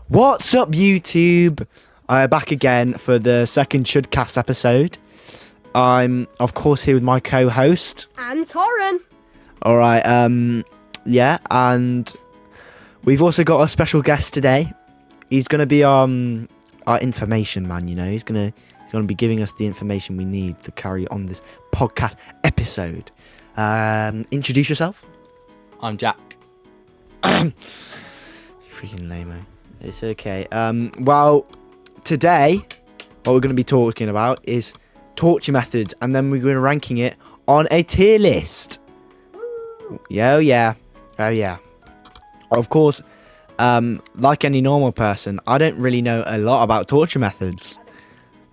What's up, YouTube? Back again for the second Chudcast episode. I'm, of course, here with my co-host. And Torren. Alright, yeah, and we've also got a special guest today. He's going to be our information man, you know. He's going to be giving us the information we need to carry on this podcast episode. Introduce yourself. I'm Jack. Freaking lame. It's okay. Well, today, what we're going to be talking about is torture methods, and then we're going to ranking it on a tier list. Oh yeah. Of course, like any normal person, I don't really know a lot about torture methods.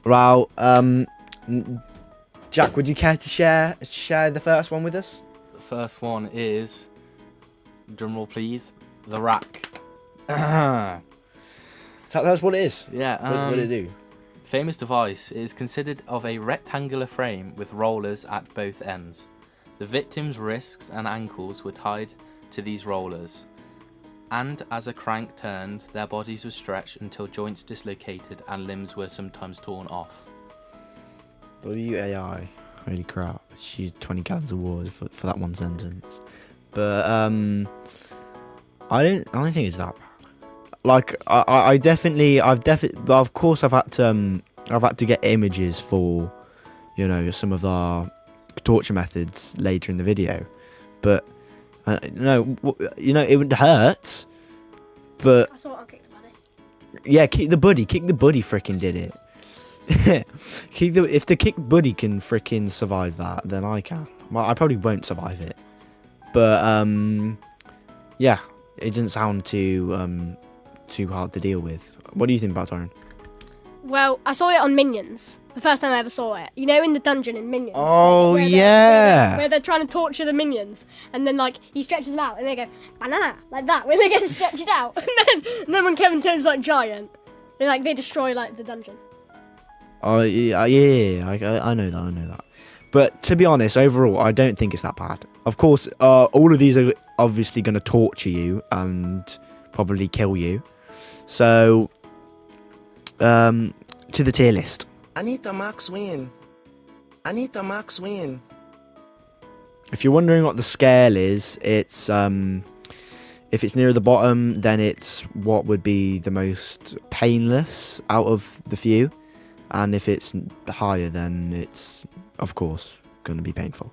Well, Jack, would you care to share the first one with us? The first one is, drumroll please, the rack. That's what it is. Yeah. What did it do? Famous device is considered of a rectangular frame with rollers at both ends. The victim's wrists and ankles were tied to these rollers, and as a crank turned, their bodies were stretched until joints dislocated and limbs were sometimes torn off. WAI. Holy crap. She's 20 gallons of water for that one sentence. But I don't think it's that bad. Like I've definitely of course I've had to get images for, you know, some of our torture methods later in the video, but no, you know, it would hurt, but I saw it on Kick the Buddy. Yeah, kick the buddy freaking did it. If the kick buddy can freaking survive that, then I can. Well, I probably won't survive it, but yeah, it didn't sound too hard to deal with. What do you think about Torren? Well, I saw it on Minions. The first time I ever saw it. You know, in the dungeon in Minions. Oh, yeah. Where they're trying to torture the minions. And then, like, he stretches them out and they go, banana, like that, when they get stretched out. And then when Kevin turns, like, giant, they destroy, like, the dungeon. Oh, yeah, I know that. But to be honest, overall, I don't think it's that bad. Of course, all of these are obviously going to torture you and probably kill you. So, to the tier list. I need the max win. If you're wondering what the scale is, it's if it's near the bottom, then it's what would be the most painless out of the few, and if it's higher, then it's of course going to be painful.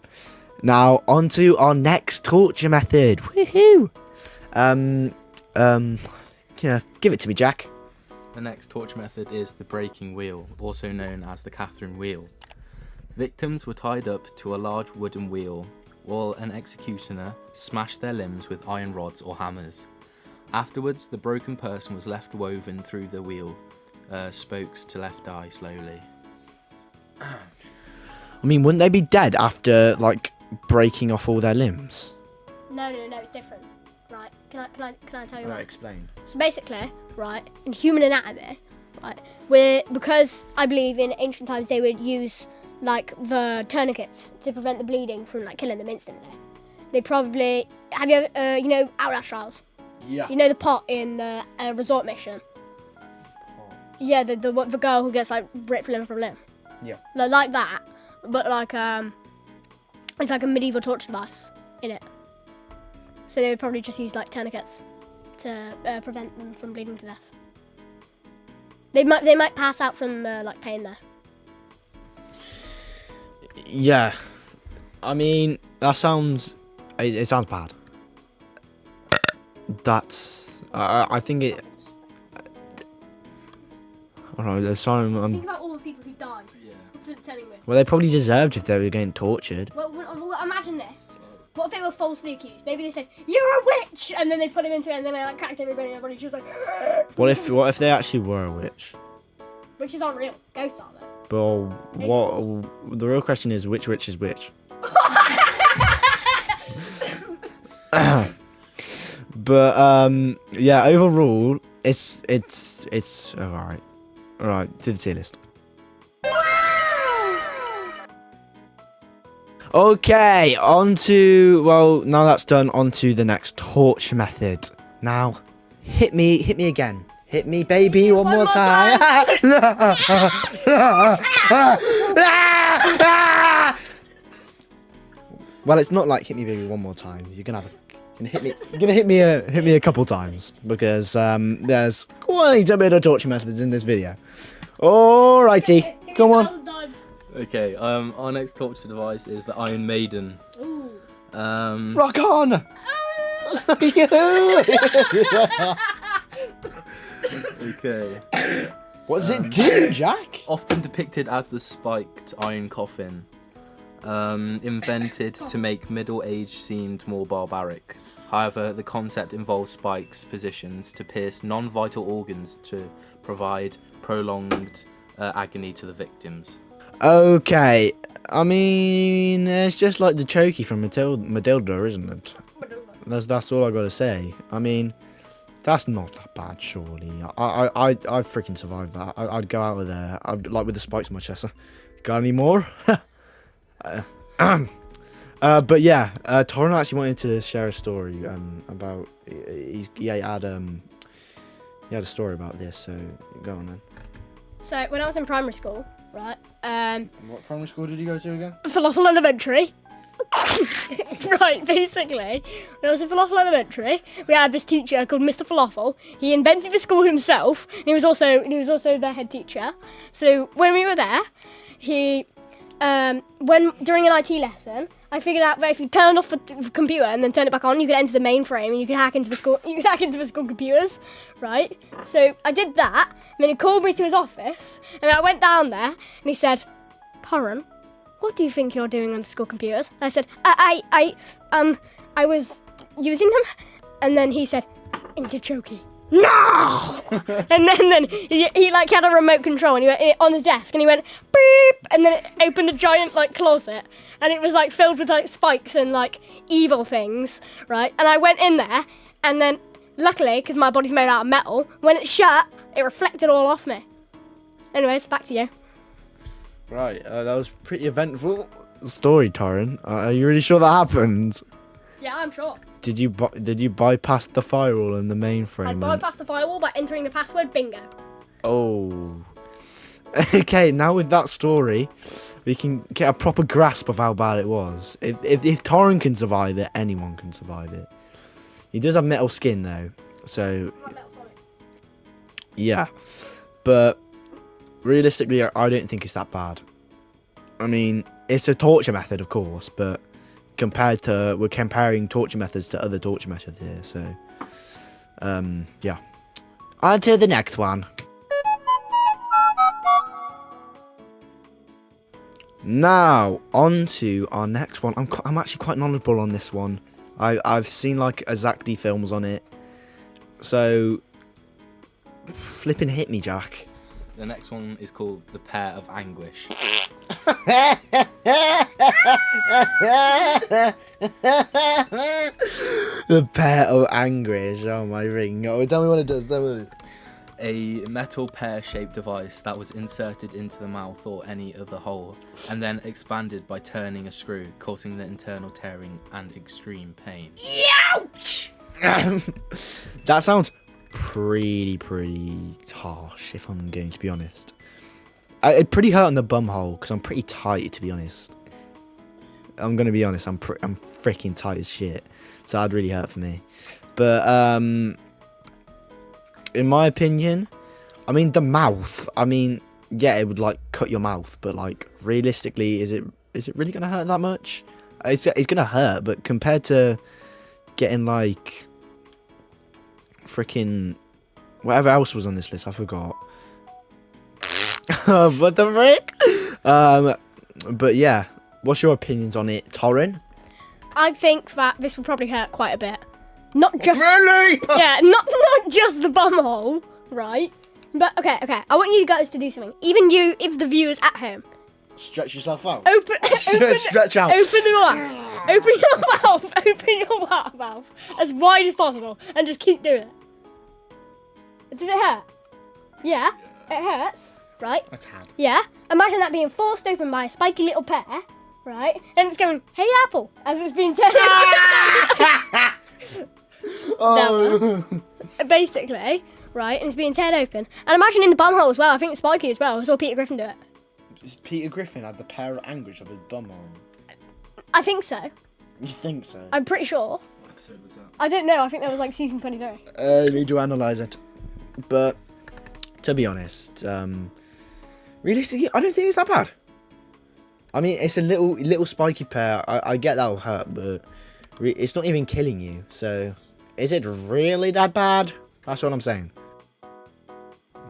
Now on to our next torture method. Woohoo! Yeah, give it to me, Jack. The next torture method is the breaking wheel, also known as the Catherine wheel. Victims were tied up to a large wooden wheel, while an executioner smashed their limbs with iron rods or hammers. Afterwards, the broken person was left woven through the wheel, spokes to left eye slowly. I mean, wouldn't they be dead after, like, breaking off all their limbs? No, it's different. Right, can I tell you Right, what? explain. So basically, right, in human anatomy, right, because I believe in ancient times they would use, like, the tourniquets to prevent the bleeding from, like, killing them instantly. They probably, have you ever, you know, Outlast Trials? Yeah. You know the pot in the resort mission? Yeah, the girl who gets, like, ripped limb from limb. Yeah. Like that, but like, it's like a medieval torture device in it. So they would probably just use, like, tourniquets to prevent them from bleeding to death. They might pass out from like pain there. Yeah, I mean that sounds. It sounds bad. That's. I think it. I don't know. Sorry, Think about all the people who died. Yeah. What's it telling me? Well, they probably deserved if they were getting tortured. Well, imagine this. What if they were falsely accused? Maybe they said, "You're a witch," and then they put him into it, and then they, like, cracked everybody in their body. She was like, What if they actually were a witch? witches aren't real. Ghosts are though. But what? The real question is, which witch is which? But yeah. Overall, it's alright. Alright, to the tier list. Okay, now that's done, on to the next torture method. Now, Hit me again. Hit me, baby, one more time. Well, it's not like hit me, baby, one more time. You're gonna hit me a couple times because there's quite a bit of torture methods in this video. Alrighty, come on. Okay, our next torture device is the Iron Maiden. Ooh. Rock on. Okay. What does it do, Jack? Often depicted as the spiked iron coffin, invented to make Middle Age seemed more barbaric. However, the concept involves spikes positions to pierce non-vital organs to provide prolonged agony to the victims. Okay, I mean, it's just like the chokey from Matilda, isn't it? That's all I gotta say. I mean, that's not that bad, surely. I'd freaking survive that. I'd go out of there. I'd like with the spikes in my chest. Got any more? But yeah, Torrin actually wanted to share a story about he had a story about this. So go on then. So when I was in primary school, right? What primary school did you go to again? Falafel Elementary. Right, basically, when I was in Falafel Elementary, we had this teacher called Mr. Falafel. He invented the school himself, and he was also the head teacher. So when we were there, he during an IT lesson, I figured out that if you turn off the computer and then turn it back on, you could enter the mainframe and you could hack into the school. You could hack into the school computers, right? So I did that. And then he called me to his office, and I went down there, and he said, "Torrin, what do you think you're doing on the school computers?" And I said, I was using them. And then he said, "Inkachoki." No! And then he like had a remote control and he went on his desk and he went beep, and then it opened a giant like closet and it was like filled with like spikes and like evil things, right? And I went in there and then luckily, because my body's made out of metal, when it shut, it reflected all off me. Anyways, back to you. Right, that was pretty eventful story, Torrin. Are you really sure that happened? Yeah, I'm sure. Did you bypass the firewall in the mainframe? I bypassed the firewall by entering the password bingo. Oh. Okay, now with that story, we can get a proper grasp of how bad it was. If Torrin can survive it, anyone can survive it. He does have metal skin though, so yeah. But realistically, I don't think it's that bad. I mean, it's a torture method, of course, but we're comparing torture methods to other torture methods here, so yeah. On to the next one. Now on to our next one. I'm actually quite knowledgeable on this one. I've seen like exactly films on it, so flipping hit me, Jack. The next one is called the Pair of Anguish. The Pair of Anguish. Oh my ring. Oh, tell me what it does. A metal pear-shaped device that was inserted into the mouth or any other hole, and then expanded by turning a screw, causing the internal tearing and extreme pain. Ouch! That sounds pretty harsh, if I'm going to be honest. It pretty hurt on the bum hole because I'm pretty tight, to be honest. I'm gonna be honest. I'm freaking tight as shit, so that'd really hurt for me. But in my opinion, I mean the mouth. I mean, yeah, it would like cut your mouth, but like realistically, is it really gonna hurt that much? It's gonna hurt, but compared to getting like freaking whatever else was on this list, I forgot. What the frick? But yeah, what's your opinions on it, Torrin? I think that this will probably hurt quite a bit. Not just Really? yeah, not just the bum hole, right? But okay. I want you guys to do something. Even you, if the viewers at home, Stretch yourself out. Stretch out. Open your mouth. Open your mouth. Open your mouth as wide as possible, and just keep doing it. Does it hurt? Yeah, it hurts, right? A tad. Yeah. Imagine that being forced open by a spiky little pear, right? And it's going, "Hey, apple," as it's being turned. Oh. basically, right, and it's being teared open. And imagine in the bum hole as well. I think it's spiky as well. I saw Peter Griffin do it. Peter Griffin had the pair of anguish of his bum on. I think so. You think so? I'm pretty sure. What episode was that? I don't know. I think that was like season 23. Need to analyse it. But to be honest, realistically, I don't think it's that bad. I mean, it's a little spiky pair. I get that'll hurt, but it's not even killing you. So, is it really that bad? That's what I'm saying.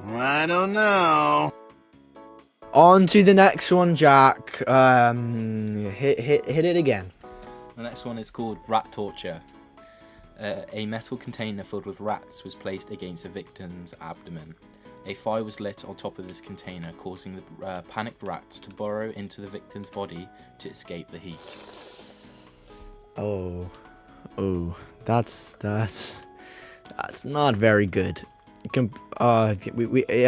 I don't know. On to the next one, Jack. Hit it again. The next one is called rat torture. A metal container filled with rats was placed against the victim's abdomen. A fire was lit on top of this container, causing the panicked rats to burrow into the victim's body to escape the heat. Oh, that's not very good. I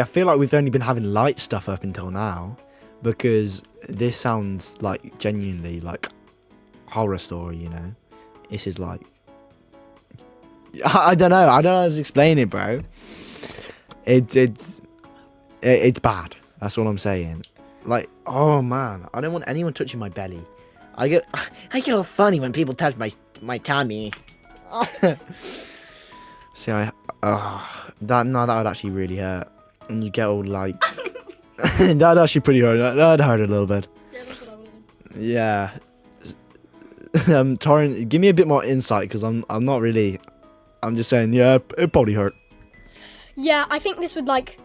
feel like we've only been having light stuff up until now, because this sounds like genuinely like horror story. You know, this is like I don't know how to explain it, bro. It's bad. That's all I'm saying. Like, oh man, I don't want anyone touching my belly. I get all funny when people touch my tummy. See, that would actually really hurt, and you get all like that'd actually pretty hurt. That'd hurt a little bit. Yeah, that's what I would have Yeah. Torrent, give me a bit more insight, because I'm not really. I'm just saying, yeah, it probably hurt. Yeah, I think this would like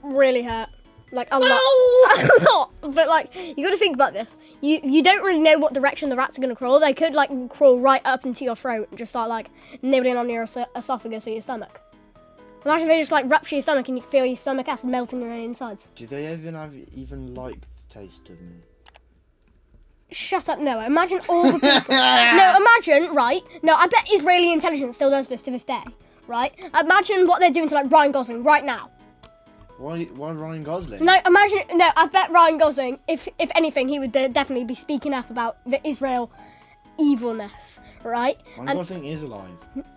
really hurt, like a lot, a lot. But like, you got to think about this. You don't really know what direction the rats are gonna crawl. They could like crawl right up into your throat and just start like nibbling on your esophagus or your stomach. Imagine if they just like rupture your stomach and you feel your stomach acid melting around your insides. Do they even like the taste of me? Shut up, Noah. Imagine all the people. No, imagine, right? No, I bet Israeli intelligence still does this to this day, right? Imagine what they're doing to like Ryan Gosling right now. Why Ryan Gosling? No, imagine. No, I bet Ryan Gosling, if anything, he would definitely be speaking up about the Israel evilness, right? Ryan Gosling is alive.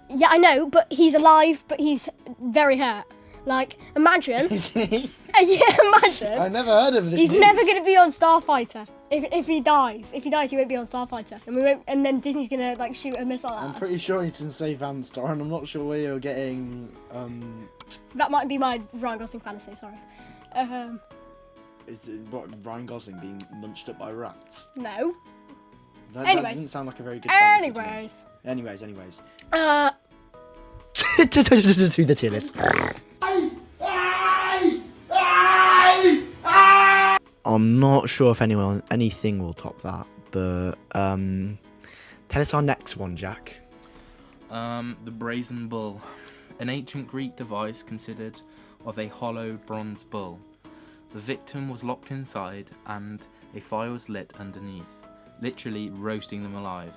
Yeah, I know, but he's alive, but he's very hurt. Like, imagine. Is he? Yeah, imagine. I never heard of this. He's news. never going to be on Starfighter. If he dies, he won't be on Starfighter, and we won't. And then Disney's gonna like shoot a missile at us. I'm pretty sure it's in Safe Star, and I'm not sure where you're getting. That might be my Ryan Gosling fantasy. Sorry. Is it, what, Ryan Gosling being munched up by rats? No. That Anyways. doesn't sound like a very good fantasy to me. Anyways. Anyways. To the tier list. I'm not sure if anything will top that, but tell us our next one, Jack. The brazen bull, an ancient Greek device considered of a hollow bronze bull. The victim was locked inside and a fire was lit underneath, literally roasting them alive.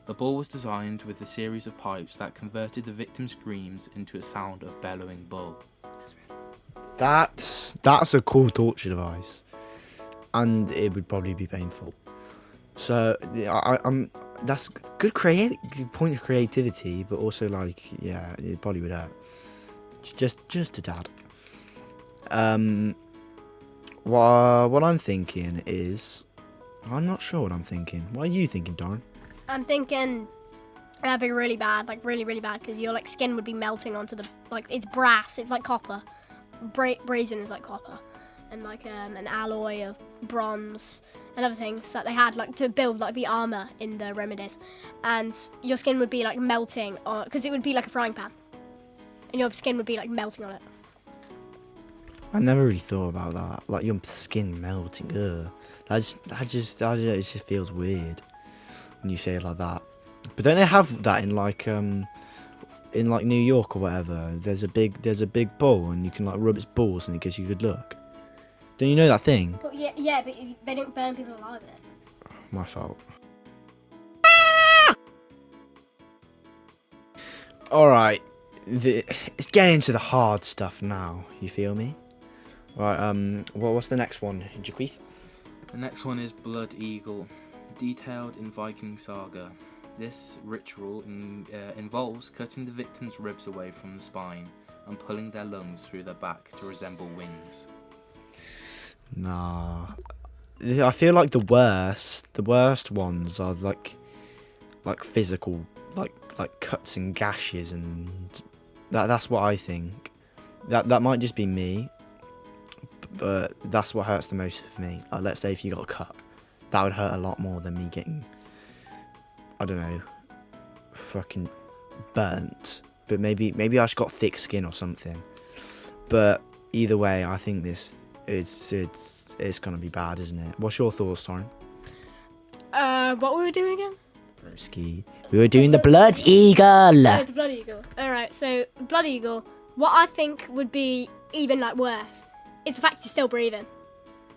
The bull was designed with a series of pipes that converted the victim's screams into a sound of bellowing bull. That's a cool torture device, and it would probably be painful. So I'm that's good point of creativity, but also like it probably would hurt just a tad. What I'm thinking is, I'm not sure what I'm thinking. What are you thinking, Darren? I'm thinking that'd be really bad, like really, really bad, because your like skin would be melting onto the like it's brass, it's like copper. Brazen is like copper, and like an alloy of bronze and other things that they had like to build like the armor in the remedies, and your skin would be like melting on because it would be like a frying pan, and your skin would be like melting on it. I never really thought about that. Like your skin melting. Ugh. It just feels weird when you say it like that. But don't they have that in like New York or whatever? There's a big bull and you can like rub its balls and it gives you good luck. Don't you know that thing? But yeah, but they don't burn people alive in it. My fault. All right, it's getting into the hard stuff now. You feel me? Right. What's the next one, Jaquith? The next one is Blood Eagle, detailed in Viking saga. This ritual involves cutting the victim's ribs away from the spine and pulling their lungs through their back to resemble wings. Nah. I feel like the worst ones are like physical, like cuts and gashes, and that's what I think. That might just be me, but that's what hurts the most for me. Like, let's say if you got a cut, that would hurt a lot more than me getting, I don't know, fucking burnt. But maybe I just got thick skin or something. But either way, I think this it's gonna be bad, isn't it? What's your thoughts, Torrin? What were we doing again? Broski. We were doing the blood eagle. Oh, the blood eagle. Alright, so blood eagle, what I think would be even like worse is the fact you're still breathing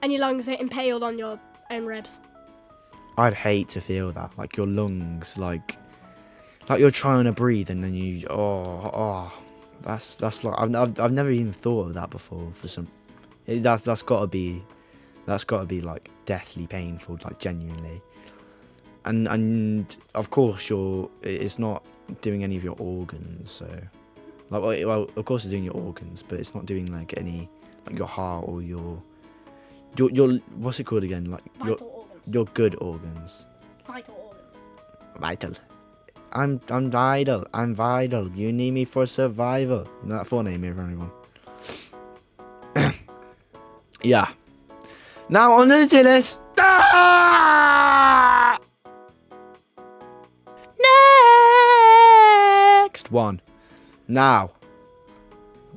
and your lungs are impaled on your own ribs. I'd hate to feel that, like your lungs, like you're trying to breathe and then you, that's like I've never even thought of that before. That's gotta be like deathly painful, like genuinely. And of course it's not doing any of your organs, so like well of course it's doing your organs, but it's not doing like any like your heart or your what's it called again, like Vital organs. your good organs. Vital organs. Vital. I'm vital. I'm vital. You need me for survival. You know that full name here for anyone. Yeah. Now on to the tier list. Ah! Next one. Now.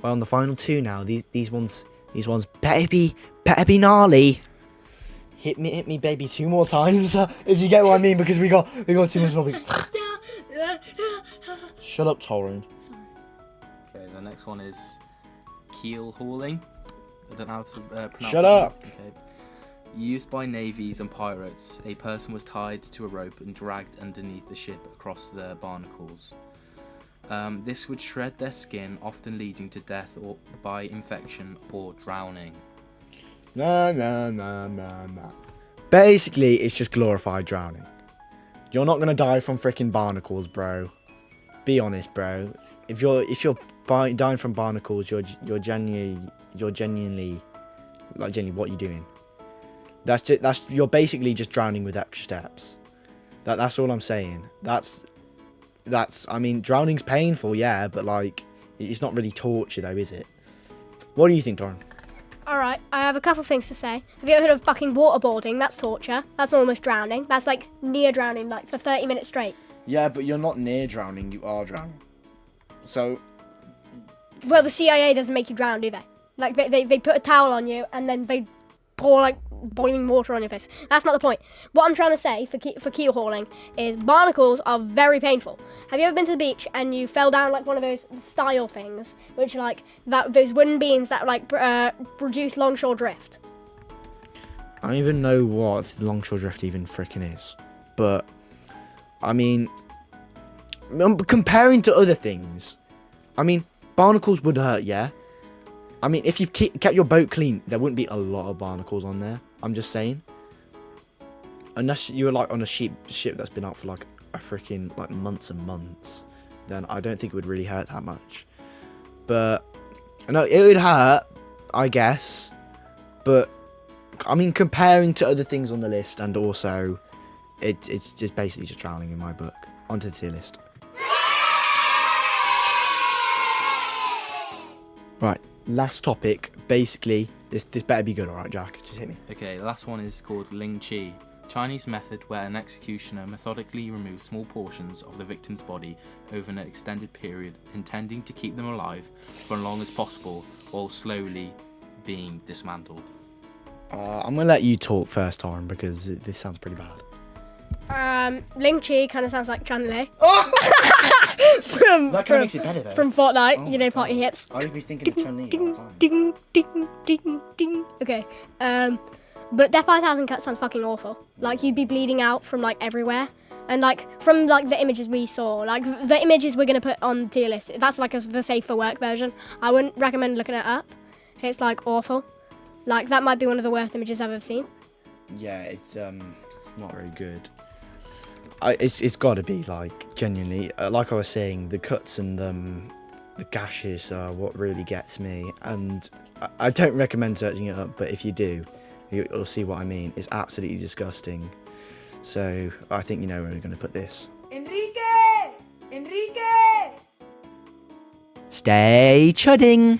Well, on the final two now. These ones better be gnarly. Hit me, baby, 2 more times, if you get what I mean, because we got too much topics. Shut up, Torrin. Okay, the next one is keel hauling. I don't know how to pronounce Shut it. up. Okay. Used by navies and pirates, a person was tied to a rope and dragged underneath the ship across the barnacles. This would shred their skin, often leading to death or by infection or drowning. No. Basically, it's just glorified drowning. You're not gonna die from freaking barnacles, bro. Be honest, bro. If you're dying from barnacles, you're genuinely like genuinely what are you doing? You're basically just drowning with extra steps. That's all I'm saying. That's I mean, drowning's painful, yeah, but like it's not really torture though, is it? What do you think, Torrin? Alright, I have a couple things to say. Have you ever heard of fucking waterboarding? That's torture. That's almost drowning. That's like near drowning, like for 30 minutes straight. Yeah, but you're not near drowning, you are drowning. So Well, the CIA doesn't make you drown, do they? Like they put a towel on you and then they pour like boiling water on your face. That's not the point. What I'm trying to say for keel hauling is barnacles are very painful. Have you ever been to the beach and you fell down like one of those style things, which are like those wooden beams that like produce longshore drift? I don't even know what longshore drift even frickin' is, but I mean, comparing to other things, I mean, barnacles would hurt, yeah. I mean, if you kept your boat clean, there wouldn't be a lot of barnacles on there. I'm just saying. Unless you were like on a ship that's been out for like a freaking like months and months, then I don't think it would really hurt that much. But I know it would hurt, I guess. But I mean, comparing to other things on the list, and also, it's just basically just drowning in my book. Onto the tier list. Right. Last topic, basically, this better be good, alright, Jack? Just hit me. Okay, the last one is called Ling Chi, Chinese method where an executioner methodically removes small portions of the victim's body over an extended period, intending to keep them alive for as long as possible while slowly being dismantled. I'm gonna let you talk first, Torrin, because this sounds pretty bad. Ling Chi kind of sounds like Chun-Li. That kind of makes it better, though. From Fortnite, Oh you know, my party God. hips. I would be thinking of Chun-Li all the time. Ding, ding, ding, ding. Okay. But Death by 1,000 Cuts sounds fucking awful. Like you'd be bleeding out from like everywhere, and like from like the images we saw, like the images we're gonna put on the tier list. That's like the safe for work version. I wouldn't recommend looking it up. It's like awful. Like that might be one of the worst images I've ever seen. Yeah, it's not very good. It's got to be like genuinely, like I was saying, the cuts and the gashes are what really gets me, and I don't recommend searching it up, but if you do, you'll see what I mean. It's absolutely disgusting. So I think you know where we're going to put this. Enrique! Enrique! Stay chudding!